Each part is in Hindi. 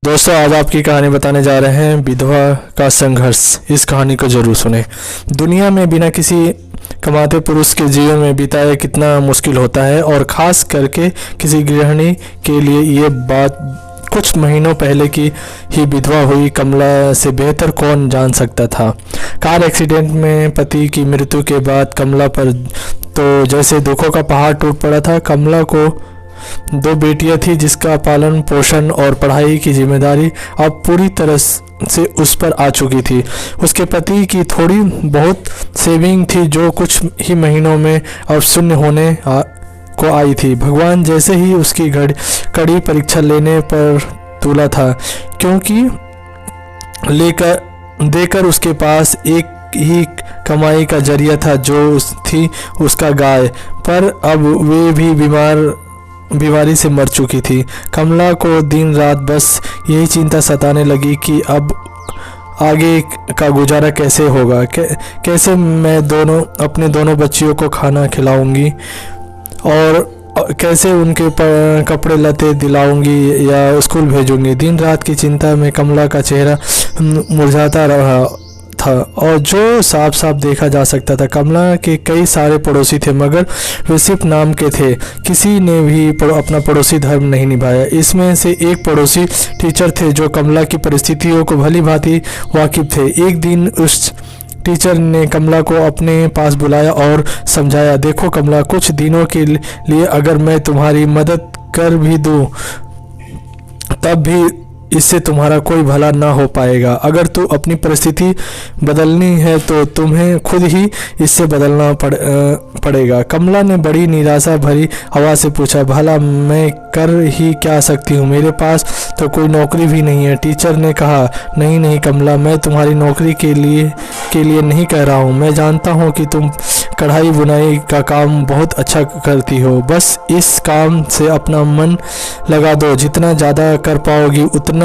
दोस्तों, आज आपकी कहानी बताने जा रहे हैं विधवा का संघर्ष। इस कहानी को जरूर सुने। दुनिया में बिना किसी कमाते पुरुष के जीवन में बिताए कितना मुश्किल होता है, और ख़ास करके किसी गृहिणी के लिए। ये बात कुछ महीनों पहले की ही विधवा हुई कमला से बेहतर कौन जान सकता था। कार एक्सीडेंट में पति की मृत्यु के बाद कमला पर तो जैसे दुखों का पहाड़ टूट पड़ा था। कमला को 2 बेटियां थी, जिसका पालन पोषण और पढ़ाई की जिम्मेदारी अब पूरी तरह से उस पर आ चुकी थी। उसके पति की थोड़ी बहुत सेविंग थी, जो कुछ ही महीनों में अब शून्य होने को आई थी। भगवान जैसे ही उसकी कड़ी परीक्षा लेने पर तुला था, क्योंकि देकर उसके पास एक ही कमाई का जरिया था, जो थी उसका गाय। पर अब वे भी बीमारी से मर चुकी थी। कमला को दिन रात बस यही चिंता सताने लगी कि अब आगे का गुजारा कैसे होगा, कैसे मैं अपने दोनों बच्चियों को खाना खिलाऊंगी और कैसे उनके कपड़े लते दिलाऊंगी या स्कूल भेजूंगी। दिन रात की चिंता में कमला का चेहरा मुरझाता रहा था, और जो साफ साफ देखा जा सकता था। कमला के कई सारे पड़ोसी थे, मगर वे सिर्फ नाम के थे। किसी ने भी अपना पड़ोसी धर्म नहीं निभाया। इसमें से एक पड़ोसी टीचर थे, जो कमला की परिस्थितियों को भली भांति वाकिफ थे। एक दिन उस टीचर ने कमला को अपने पास बुलाया और समझाया, देखो कमला, कुछ दिनों के लिए अगर मैं तुम्हारी मदद कर भी दूं, तब भी इससे तुम्हारा कोई भला ना हो पाएगा। अगर तो अपनी परिस्थिति बदलनी है तो तुम्हें खुद ही इससे बदलना पड़ेगा। कमला ने बड़ी निराशा भरी आवाज़ से पूछा, भला मैं कर ही क्या सकती हूँ? मेरे पास तो कोई नौकरी भी नहीं है। टीचर ने कहा, नहीं कमला, मैं तुम्हारी नौकरी के लिए नहीं कह रहा हूँ। मैं जानता हूँ कि तुम कढ़ाई बुनाई का काम बहुत अच्छा करती हो। बस इस काम से अपना मन लगा दो। जितना ज़्यादा कर पाओगी उतना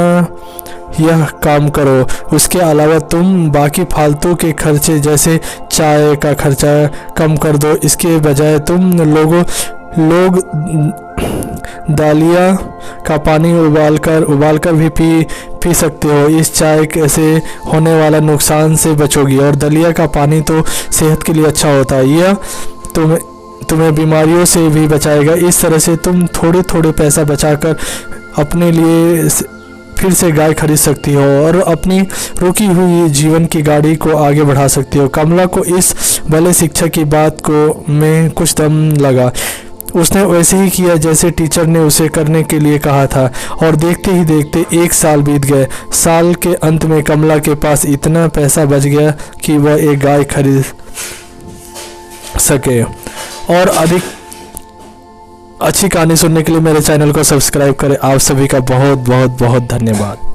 यह काम करो। उसके अलावा तुम बाकी फालतू के खर्चे जैसे चाय का खर्चा कम कर दो। इसके बजाय तुम लोग दलिया का पानी उबालकर भी पी सकते हो। इस चाय से होने वाला नुकसान से बचोगी, और दलिया का पानी तो सेहत के लिए अच्छा होता है। यह तुम्हें बीमारियों से भी बचाएगा। इस तरह से तुम थोड़े पैसा बचाकर अपने लिए फिर से गाय खरीद सकती हो और अपनी रुकी हुई जीवन की गाड़ी को आगे बढ़ा सकती हो। कमला को इस भले शिक्षा की बात में कुछ दम लगा। उसने वैसे ही किया जैसे टीचर ने उसे करने के लिए कहा था, और देखते ही देखते 1 साल बीत गए। साल के अंत में कमला के पास इतना पैसा बच गया कि वह एक गाय खरीद सके। और अधिक अच्छी कहानी सुनने के लिए मेरे चैनल को सब्सक्राइब करें। आप सभी का बहुत बहुत बहुत धन्यवाद।